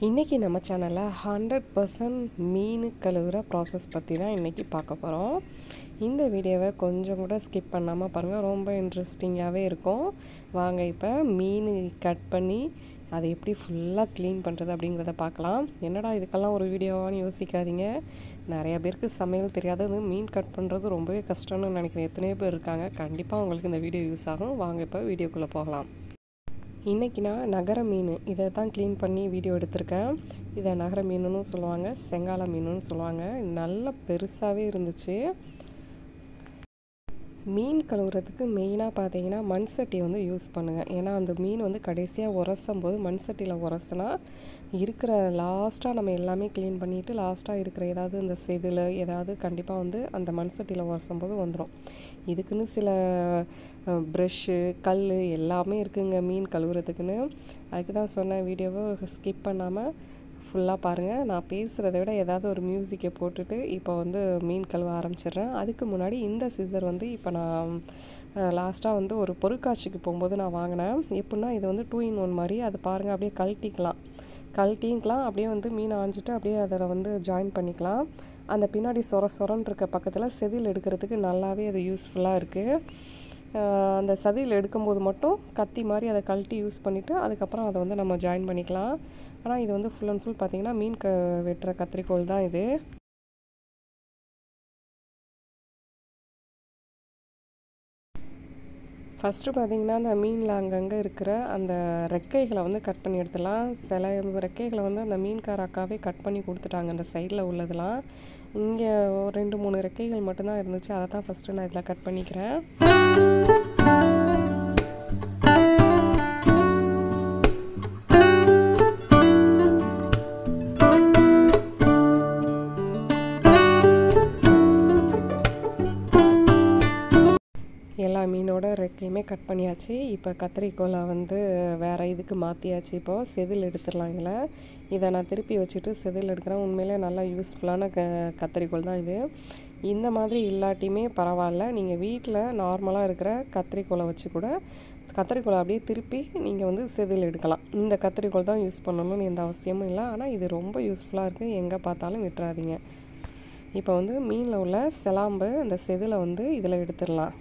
இன்றைக்கி நம்ம சேனலில் 100% மீன் கழுவுற ப்ராசஸ் பற்றி தான் இன்றைக்கி பார்க்க போகிறோம். இந்த வீடியோவை கொஞ்சம் கூட ஸ்கிப் பண்ணாமல் பாருங்கள், ரொம்ப இன்ட்ரெஸ்டிங்காகவே இருக்கும். வாங்க இப்போ மீன் கட் பண்ணி அதை எப்படி ஃபுல்லாக க்ளீன் பண்ணுறது அப்படிங்கிறத பார்க்கலாம். என்னடா இதுக்கெல்லாம் ஒரு வீடியோவான்னு யோசிக்காதீங்க. நிறையா பேருக்கு சமையல் தெரியாதது, மீன் கட் பண்ணுறது ரொம்பவே கஷ்டம்னு நினைக்கிறேன். எத்தனையோ பேர் இருக்காங்க. கண்டிப்பாக உங்களுக்கு இந்த வீடியோ யூஸ் ஆகும். வாங்க இப்போ வீடியோக்குள்ளே போகலாம். இன்றைக்கி நான் நகர மீன் இதை தான் க்ளீன் பண்ணி வீடியோ எடுத்திருக்கேன். இதை நகர மீனுன்னு சொல்லுவாங்க, செங்கால மீனுன்னு சொல்லுவாங்க. நல்லா பெருசாகவே இருந்துச்சு. மீன் கழுவுறதுக்கு மெயினாக பார்த்தீங்கன்னா மண் சட்டி வந்து யூஸ் பண்ணுங்கள். ஏன்னா அந்த மீன் வந்து கடைசியாக உரசும் போது மண் சட்டியில் உரசுனா இருக்கிற லாஸ்ட்டாக நம்ம எல்லாமே க்ளீன் பண்ணிவிட்டு லாஸ்ட்டாக இருக்கிற ஏதாவது இந்த செதில் ஏதாவது கண்டிப்பாக வந்து அந்த மண் சட்டியில் உரசும் போது வந்துடும். இதுக்குன்னு சில ப்ரெஷ்ஷு கல் எல்லாமே இருக்குங்க மீன் கழுவுறதுக்குன்னு. அதுக்கு தான் சொன்னேன், வீடியோவை ஸ்கிப் பண்ணாமல் ஃபுல்லாக பாருங்கள். நான் பேசுகிறத விட ஏதாவது ஒரு மியூசிக்கை போட்டுட்டு இப்போ வந்து மீன் கழுவ ஆரம்பிச்சிடுறேன். அதுக்கு முன்னாடி இந்த சிசர் வந்து இப்போ நான் லாஸ்ட்டாக வந்து ஒரு பொருட்காட்சிக்கு போகும்போது நான் வாங்கினேன். எப்படின்னா இது வந்து 2 in 1 மாதிரி. அது பாருங்கள், அப்படியே கழட்டிக்கலாம் அப்படியே வந்து மீனை ஆஞ்சிட்டு அப்படியே அதில் வந்து ஜாயின் பண்ணிக்கலாம். அந்த பின்னாடி சொரன்னு இருக்க பக்கத்தில் செதில் எடுக்கிறதுக்கு நல்லாவே அது யூஸ்ஃபுல்லாக இருக்குது. அந்த சதியில் எடுக்கும்போது மட்டும் கத்தி மாதிரி அதை கழட்டி யூஸ் பண்ணிவிட்டு அதுக்கப்புறம் அதை வந்து நம்ம ஜாயின் பண்ணிக்கலாம். ஆனால் இது வந்து ஃபுல் அண்ட் ஃபுல் பார்த்திங்கன்னா மீன் வெட்டுற கத்திரிக்கோல் தான் இது. ஃபஸ்ட்டு பார்த்திங்கன்னா அந்த மீனில் அங்கங்கே இருக்கிற அந்த ரெக்கைகளை வந்து கட் பண்ணி எடுத்துடலாம். சில ரெக்கைகளை வந்து அந்த மீன்கார அக்காவே கட் பண்ணி கொடுத்துட்டாங்க. அந்த சைடில் உள்ளதெல்லாம் இங்கே 2-3 ரெக்கைகள் மட்டும்தான் இருந்துச்சு. அதை தான் ஃபஸ்ட்டு நான் இதில் கட் பண்ணிக்கிறேன். எல்லா மீனோட ரெக்கையுமே கட் பண்ணியாச்சு. இப்போ கத்திரிக்கோலை வந்து வேறு இதுக்கு மாற்றியாச்சு. இப்போது செதில் எடுத்துடலாம். இதை நான் திருப்பி வச்சுட்டு செதில் எடுக்கிறேன். உண்மையிலே நல்லா யூஸ்ஃபுல்லான கத்திரிக்கோல் தான் இது. இந்த மாதிரி இல்லாட்டியுமே பரவாயில்ல, நீங்கள் வீட்டில் நார்மலாக இருக்கிற கத்திரிக்கோலை வச்சு கூட கத்திரிக்கோலை அப்படியே திருப்பி நீங்கள் வந்து செதில் எடுக்கலாம். இந்த கத்திரிக்கோல் தான் யூஸ் பண்ணணும்னு எந்த அவசியமும் இல்லை. ஆனால் இது ரொம்ப யூஸ்ஃபுல்லாக இருக்குது. எங்கே பார்த்தாலும் விட்டுறாதீங்க. இப்போ வந்து மீனில் உள்ள செலாம்பு அந்த செதிலை வந்து இதில் எடுத்துடலாம்.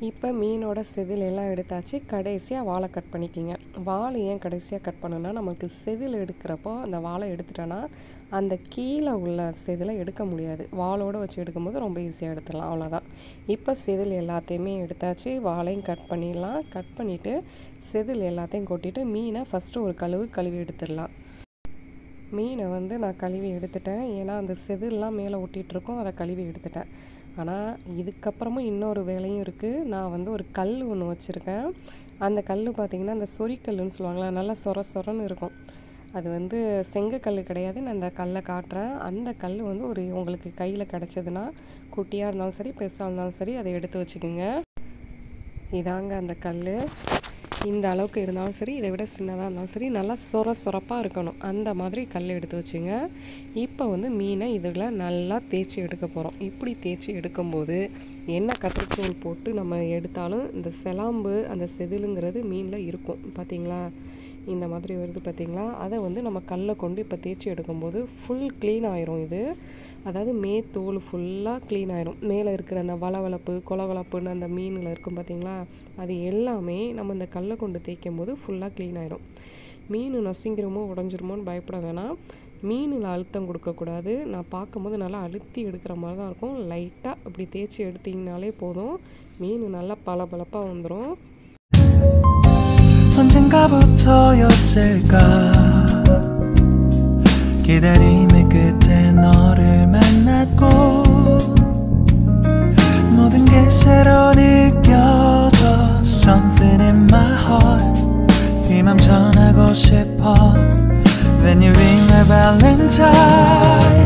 இப்போ மீனோட செதில் எல்லாம் எடுத்தாச்சு. கடைசியாக வாழை கட் பண்ணிக்கிங்க. வாழை ஏன் கடைசியாக கட் பண்ணணும்னா, நமக்கு செதில் எடுக்கிறப்போ அந்த வாழை எடுத்துட்டோன்னா அந்த கீழே உள்ள செதிலை எடுக்க முடியாது. வாழோடு வச்சு எடுக்கும்போது ரொம்ப ஈஸியாக எடுத்துடலாம். அவ்வளோதான். இப்போ செதில் எல்லாத்தையுமே எடுத்தாச்சு. வாழையும் கட் பண்ணிடலாம். கட் பண்ணிவிட்டு செதில் எல்லாத்தையும் கொட்டிட்டு மீனை ஃபஸ்ட்டு ஒரு கழுவி எடுத்துடலாம். மீனை வந்து நான் கழுவி எடுத்துட்டேன். ஏன்னா அந்த செதிலெலாம் மேலே ஒட்டிகிட்ருக்கோம், அதை கழுவி எடுத்துட்டேன். ஆனால் இதுக்கப்புறமும் இன்னொரு வேலையும் இருக்குது. நான் வந்து ஒரு கல் ஒன்று வச்சுருக்கேன். அந்த கல் பார்த்திங்கன்னா அந்த சொரிக்கல்லுன்னு சொல்லுவாங்களா, நல்லா சொரன்னு இருக்கும். அது வந்து செங்கக்கல் கிடையாது. நான் அந்த கல்லை காட்டுறேன். அந்த கல் வந்து ஒரு உங்களுக்கு கையில் கிடச்சதுன்னா குட்டியாக இருந்தாலும் சரி பெருசாக இருந்தாலும் சரி அதை எடுத்து வச்சுக்கோங்க. இதாங்க அந்த கல். இந்த அளவுக்கு இருந்தாலும் சரி, இதை விட சின்னதாக இருந்தாலும் சரி, நல்லா சொரப்பாக இருக்கணும். அந்த மாதிரி கல் எடுத்து வச்சுங்க. இப்போ வந்து மீனை இதில் நல்லா தேய்ச்சி எடுக்க போகிறோம். இப்படி தேய்ச்சி எடுக்கும்போது என்ன கத்திரிக்கோல் போட்டு நம்ம எடுத்தாலும் இந்த செலாம்பு அந்த செதிலுங்கிறது மீனில் இருக்கும். பார்த்திங்களா, இந்த மாதிரி வருது பார்த்திங்களா. அதை வந்து நம்ம கல்லை கொண்டு இப்போ தேய்ச்சி எடுக்கும்போது ஃபுல் க்ளீன் ஆயிரும். இது அதாவது தோல் ஃபுல்லாக க்ளீன் ஆயிரும். மேலே இருக்கிற அந்த வளவளப்பு கொலகொலப்புன்னு அந்த மீனில் இருக்கும் பார்த்திங்களா, அது எல்லாமே நம்ம இந்த கல்லை கொண்டு தேய்க்கும் போது ஃபுல்லாக க்ளீன் ஆயிரும். மீன் நசுங்கிருமோ உடஞ்சிருமோன்னு பயப்பட வேணாம். மீனில் அழுத்தம் கொடுக்கக்கூடாது. நான் பார்க்கும்போது நல்லா அழுத்தி எடுக்கிற மாதிரி தான் இருக்கும். லைட்டாக அப்படி தேய்ச்சி எடுத்திங்கனாலே போதும், மீன் நல்லா பளபளப்பாக வந்துடும். 언젠가부터였을까 기다림의 끝에 너를 만났고 모든 게 새로 느껴져 something in my heart 이 맘 전하고 싶어 When you ring my valentine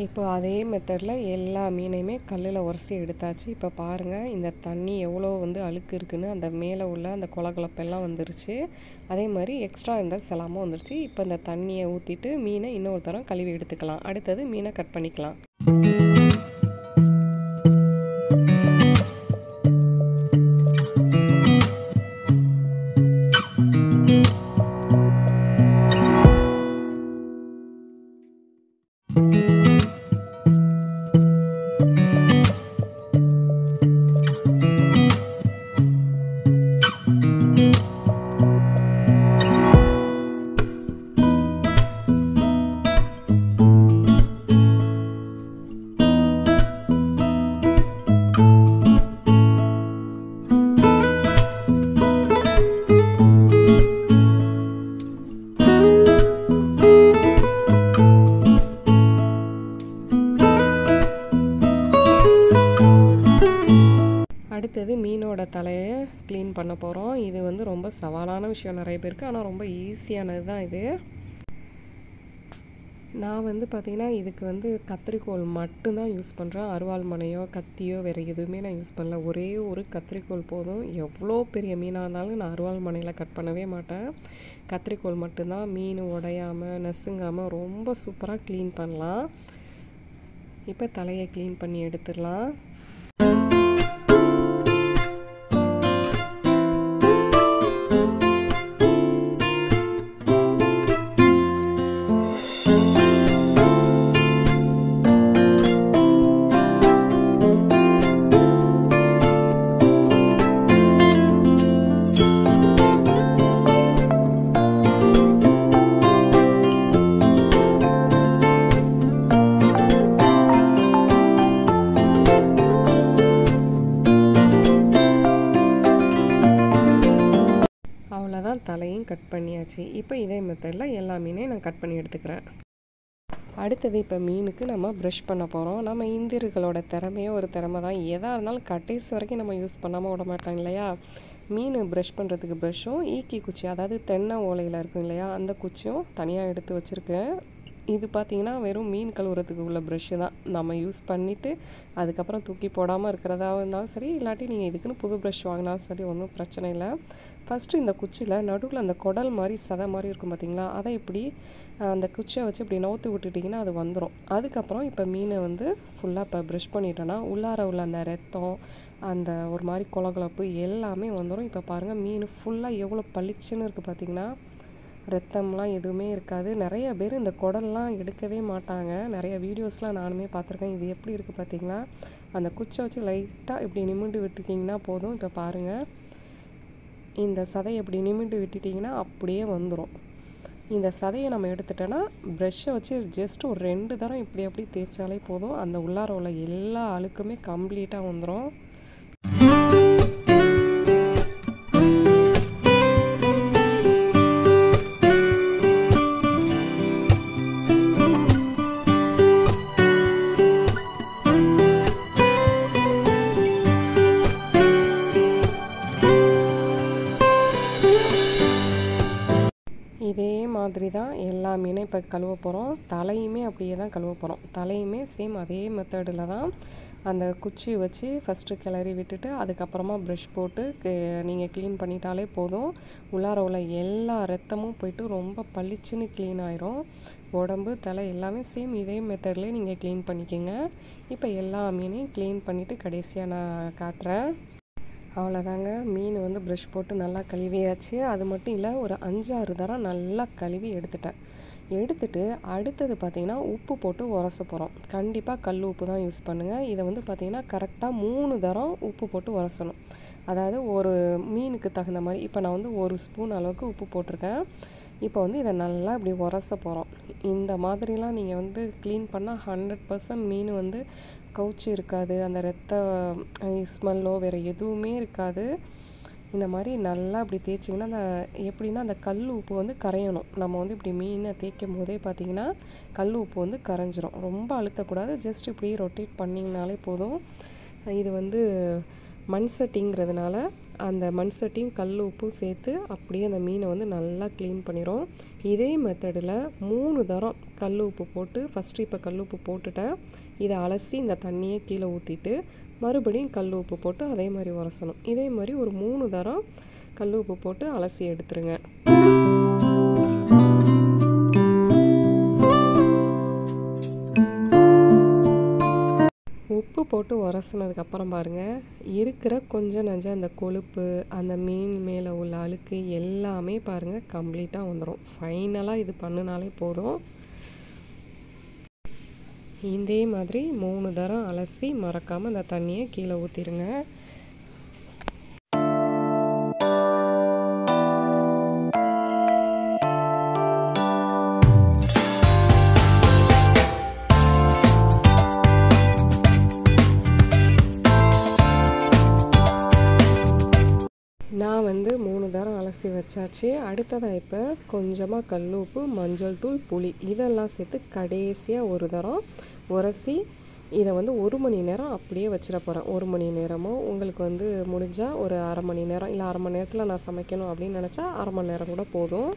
இப்போ அதே மெத்தடில் எல்லா மீனையுமே கல்லில் உரசி எடுத்தாச்சு. இப்போ பாருங்கள் இந்த தண்ணி எவ்வளோ வந்து அழுக்கு இருக்குன்னு, அந்த மேலே உள்ள அந்த கொலகொலப்பெல்லாம் வந்துருச்சு. அதே மாதிரி எக்ஸ்ட்ரா இருந்த செலாமும் வந்துருச்சு. இப்போ இந்த தண்ணியை ஊற்றிட்டு மீனை இன்னொரு தரம் கழுவி எடுத்துக்கலாம். அடுத்தது மீனை கட் பண்ணிக்கலாம். அடுத்தது மீனோட தலையை க்ளீன் பண்ண போகிறோம். இது வந்து ரொம்ப சவாலான விஷயம் நிறைய பேருக்கு, ஆனால் ரொம்ப ஈஸியானது தான் இது. நான் வந்து பார்த்திங்கன்னா இதுக்கு வந்து கத்திரிக்கோல் மட்டும்தான் யூஸ் பண்ணுறேன். அருவாள் மனையோ கத்தியோ வேறு எதுவுமே நான் யூஸ் பண்ணல. ஒரே ஒரு கத்திரிக்கோல் போதும். எவ்வளோ பெரிய மீனாக இருந்தாலும் நான் அருவாள் மனையில் கட் பண்ணவே மாட்டேன். கத்திரிக்கோல் மட்டும்தான். மீன் உடையாமல் நசுங்காமல் ரொம்ப சூப்பராக க்ளீன் பண்ணலாம். இப்போ தலையை க்ளீன் பண்ணி எடுத்துடலாம். அவ்வளோதான், தலையும் கட் பண்ணியாச்சு. இப்போ இதே மெத்தடில் எல்லா மீனையும் நான் கட் பண்ணி எடுத்துக்கிறேன். அடுத்தது இப்போ மீனுக்கு நம்ம ப்ரஷ் பண்ண போகிறோம். நம்ம இந்தியர்களோட திறமையே ஒரு திறமை தான். எதாக இருந்தாலும் கடைசி வரைக்கும் நம்ம யூஸ் பண்ணாமல் விட மாட்டாங்க இல்லையா. மீன் ப்ரஷ் பண்ணுறதுக்கு ப்ரஷ்ஷும் ஈக்கி குச்சி, அதாவது தென்னை ஓலையில் இருக்கும் இல்லையா, அந்த குச்சியும் தனியாக எடுத்து வச்சுருக்கேன். இது பார்த்திங்கன்னா வெறும் மீன் கழுவுறதுக்கு உள்ள ப்ரஷ்ஷு தான். நம்ம யூஸ் பண்ணிவிட்டு அதுக்கப்புறம் தூக்கி போடாமல் இருக்கிறதா இருந்தாலும் சரி, இல்லாட்டி நீங்கள் இதுக்குன்னு புது ப்ரஷ் வாங்கினாலும் சரி, ஒன்றும் பிரச்சனை இல்லை. ஃபஸ்ட்டு இந்த குச்சியில் நடுவில் அந்த குடல் மாதிரி சதை மாதிரி இருக்கும் பார்த்திங்களா, அதை இப்படி அந்த குச்சியை வச்சு இப்படி நவுத்து விட்டுட்டிங்கன்னா அது வந்துடும். அதுக்கப்புறம் இப்போ மீனை வந்து ஃபுல்லாக இப்போ ப்ரஷ் பண்ணிட்டோன்னா உள்ளார உள்ள அந்த ரத்தம், அந்த ஒரு மாதிரி கொலகொலப்பு எல்லாமே வந்துடும். இப்போ பாருங்கள் மீன் ஃபுல்லாக எவ்வளோ பளிச்சுன்னு இருக்குது பார்த்திங்கன்னா. ரத்தம்லாம் எதுவுமே இருக்காது. நிறைய பேர் இந்த குடல்லாம் எடுக்கவே மாட்டாங்க. நிறைய வீடியோஸ்லாம் நானுமே பார்த்துருக்கேன். இது எப்படி இருக்குது பார்த்திங்களா. அந்த குச்சை வச்சு லைட்டாக இப்படி நிமிண்டு விட்டுட்டிங்கன்னா போதும். இப்போ பாருங்கள், இந்த சதையை இப்படி நிமிண்டு விட்டுட்டிங்கன்னா அப்படியே வந்துடும். இந்த சதையை நம்ம எடுத்துட்டோன்னா ப்ரெஷ்ஷை வச்சு ஜஸ்ட் ஒரு 2 தரம் இப்படி அப்படி தேய்ச்சாலே போதும். அந்த உள்ளார உள்ள எல்லா அழுக்குமே கம்ப்ளீட்டாக வந்துடும். இதே மாதிரி தான் எல்லா மீனையும் இப்போ கழுவ போகிறோம். தலையுமே அப்படியே தான் கழுவ போகிறோம். தலையுமே சேம் அதே மெத்தடில் தான். அந்த குச்சி வச்சு ஃபஸ்ட்டு கிளறி விட்டுட்டு அதுக்கப்புறமா ப்ரஷ் போட்டு நீங்கள் க்ளீன் பண்ணிட்டாலே போதும். உள்ளார உள்ள எல்லா ரத்தமும் போய்ட்டு ரொம்ப பளிச்சுன்னு க்ளீன் ஆயிரும். உடம்பு தலை எல்லாமே சேம் இதே மெத்தட்லேயே நீங்கள் க்ளீன் பண்ணிக்கோங்க. இப்போ எல்லா மீனையும் க்ளீன் பண்ணிவிட்டு கடைசியாக நான் காட்டுறேன். அவ்வளோதாங்க, மீன் வந்து ப்ரஷ் போட்டு நல்லா கழுவியாச்சு. அது மட்டும் இல்லை, ஒரு 5-6 தரம் நல்லா கழுவி எடுத்துட்டு அடுத்தது பார்த்திங்கன்னா உப்பு போட்டு உரச போகிறோம். கண்டிப்பாக கல் உப்பு தான் யூஸ் பண்ணுங்கள். இதை வந்து பார்த்திங்கன்னா கரெக்டாக 3 தரம் உப்பு போட்டு உரசணும். அதாவது ஒரு மீனுக்கு தகுந்த மாதிரி. இப்போ நான் வந்து 1 ஸ்பூன் அளவுக்கு உப்பு போட்டிருக்கேன். இப்போ வந்து இதை நல்லா இப்படி உரச போகிறோம். இந்த மாதிரிலாம் நீங்கள் வந்து க்ளீன் பண்ணால் 100% மீன் வந்து கவுச்சி இருக்காது. அந்த ரத்த ஸ்மெல்லோ வேறு எதுவுமே இருக்காது. இந்த மாதிரி நல்லா இப்படி தேய்ச்சிங்கன்னா அந்த எப்படின்னா அந்த கல் உப்பு வந்து கரையணும். நம்ம வந்து இப்படி மீனை தேய்க்கும் போதே பார்த்திங்கன்னா கல் உப்பு வந்து கரைஞ்சிரும். ரொம்ப அழுத்தக்கூடாது. ஜஸ்ட் இப்படி ரொட்டேட் பண்ணிங்கனாலே போதும். இது வந்து மண் சட்டிங்கிறதுனால அந்த மண் சட்டியும் கல் உப்பும் சேர்த்து அப்படியே அந்த மீனை வந்து நல்லா க்ளீன் பண்ணிடும். இதே மெத்தடில் 3 தரம் கல் உப்பு போட்டு ஃபஸ்ட்டு இப்போ கல் உப்பு போட்டுட்டேன். இதை அலசி இந்த தண்ணியை கீழே ஊற்றிட்டு மறுபடியும் கல் உப்பு போட்டு அதே மாதிரி உரசணும். இதே மாதிரி ஒரு 3 தரம் கல் உப்பு போட்டு அலசி எடுத்துருங்க. உப்பு போட்டு உரசினதுக்கப்புறம் பாருங்கள், இருக்கிற கொஞ்சம் நஞ்சம் அந்த கொழுப்பு, அந்த மீன் மேலே உள்ள அழுக்கு எல்லாமே பாருங்கள் கம்ப்ளீட்டாக வந்துடும். ஃபைனலாக இது பண்ணினாலே போதும். இதே மாதிரி 3 தரம் அலசி மறக்காமல் அந்த தண்ணியை கீழே ஊற்றிடுங்க. நான் வந்து 3 தரம் அலசி வச்சாச்சு. அடுத்ததாக இப்போ கொஞ்சமாக கல் உப்பு, மஞ்சள் தூள், புளி இதெல்லாம் சேர்த்து கடைசியாக ஒரு தரம் உரசி இதை வந்து 1 மணி நேரம் அப்படியே வச்சிட போகிறேன். 1 மணி நேரமோ உங்களுக்கு வந்து முடிஞ்சால் ஒரு அரை மணி நேரம், இல்லை அரை மணி நேரத்தில் நான் சமைக்கணும் அப்படின்னு நினச்சா அரை மணி நேரம் கூட போதும்.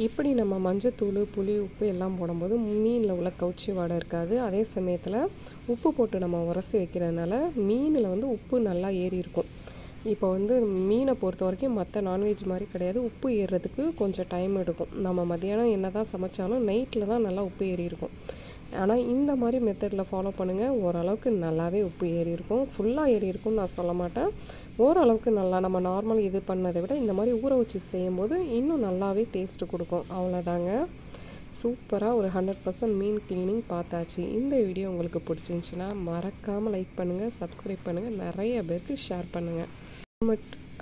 இப்படி நம்ம மஞ்சத்தூள், புளி, உப்பு எல்லாம் போடும்போது மீனில் உள்ள கவுச்சி வாடை இருக்காது. அதே சமயத்தில் உப்பு போட்டு நம்ம உரசி வைக்கிறதுனால மீனில் வந்து உப்பு நல்லா ஏறி இருக்கும். இப்போ வந்து மீனை பொறுத்த வரைக்கும் மற்ற நான்வெஜ் மாதிரி கிடையாது. உப்பு ஏறுறதுக்கு கொஞ்சம் டைம் எடுக்கும். நம்ம மதியானம் என்ன தான் சமைச்சாலும் நைட்டில் தான் நல்லா உப்பு ஏறி இருக்கும். ஆனால் இந்த மாதிரி மெத்தடில் ஃபாலோ பண்ணுங்கள். ஓரளவுக்கு நல்லாவே உப்பு ஏறி இருக்கும். ஃபுல்லாக ஏறி இருக்கும்னு நான் சொல்ல மாட்டேன். ஓரளவுக்கு நல்லா நம்ம நார்மல் இது பண்ணதை விட இந்த மாதிரி ஊற வச்சு செய்யும்போது இன்னும் நல்லாவே டேஸ்ட்டு கொடுக்கும். அவ்வளோதாங்க. சூப்பராக ஒரு 100% மீன் க்ளீனிங் பார்த்தாச்சு. இந்த வீடியோ உங்களுக்கு பிடிச்சிருந்துச்சின்னா மறக்காமல் லைக் பண்ணுங்கள், சப்ஸ்கிரைப் பண்ணுங்கள், நிறைய பேருக்கு ஷேர் பண்ணுங்கள்.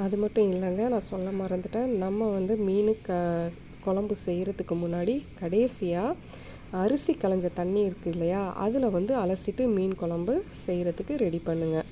அது மட்டும் இல்லைங்க, நான் சொல்ல மறந்துட்டேன். நம்ம வந்து மீன் குழம்பு செய்கிறதுக்கு முன்னாடி கடைசியாக அரிசி களைஞ்ச தண்ணி இருக்குது இல்லையா, அதில் வந்து அலசிட்டு மீன் குழம்பு செய்கிறதுக்கு ரெடி பண்ணுங்கள்.